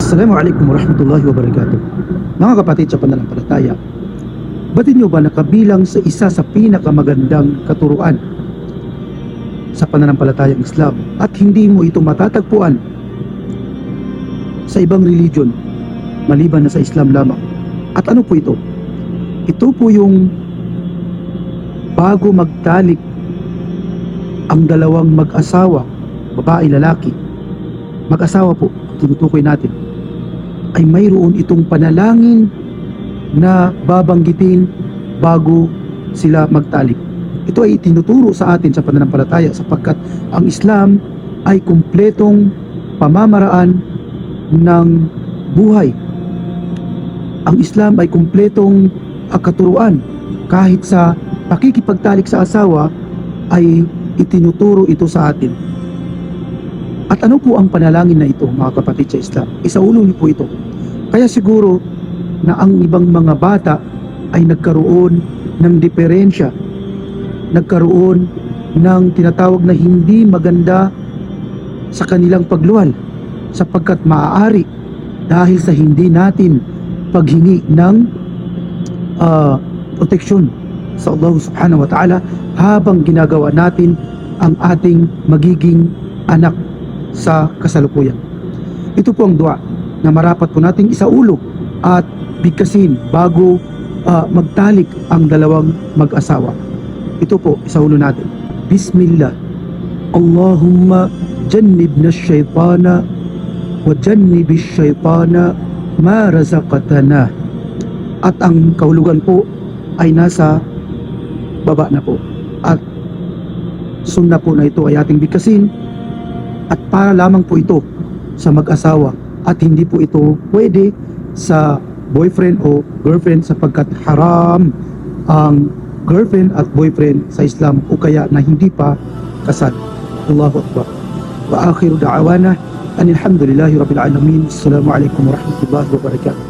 Assalamualaikum warahmatullahi wabarakatuh. Mga kapatid sa pananampalataya, batid nyo ba nakabilang sa isa sa pinakamagandang katuruan sa pananampalatayang Islam at hindi mo ito matatagpuan sa ibang religion maliban na sa Islam lamang? At ano po ito? Ito po yung bago magtalik ang dalawang mag-asawa, babae, lalaki, mag-asawa po, tinutukoy natin, ay mayroon itong panalangin na babanggitin bago sila magtalik. Ito ay tinuturo sa atin sa pananampalataya sapagkat ang Islam ay kumpletong pamamaraan ng buhay. Ang Islam ay kumpletong katuruan. Kahit sa pakikipagtalik sa asawa ay itinuturo ito sa atin. At ano po ang panalangin na ito, mga kapatid sa Islam? Isaulo niyo po ito. Kaya siguro na ang ibang mga bata ay nagkaroon ng diferensya, nagkaroon ng tinatawag na hindi maganda sa kanilang pagluwal, sapagkat maaari dahil sa hindi natin paghingi ng proteksyon sa Allah subhanahu wa ta'ala habang ginagawa natin ang ating magiging anak sa kasalukuyan. Ito po ang dua na marapat po nating isaulo at bigkasin bago magtalik ang dalawang mag-asawa. Ito po, isaulo natin. Bismillah. Allahumma jannibna syaitana wa jannibish syaitana ma razaqtana. At ang kahulugan po ay nasa baba na po. At sunna po na ito ay ating bigkasin. At para lamang po ito sa mag-asawa at hindi po ito pwede sa boyfriend o girlfriend sapagkat haram ang girlfriend at boyfriend sa Islam o kaya na hindi pa kasal. Allahu Akbar. Wa akhiru da'awana anil hamdulillahi rabbil alamin. Assalamualaikum warahmatullahi wabarakatuh.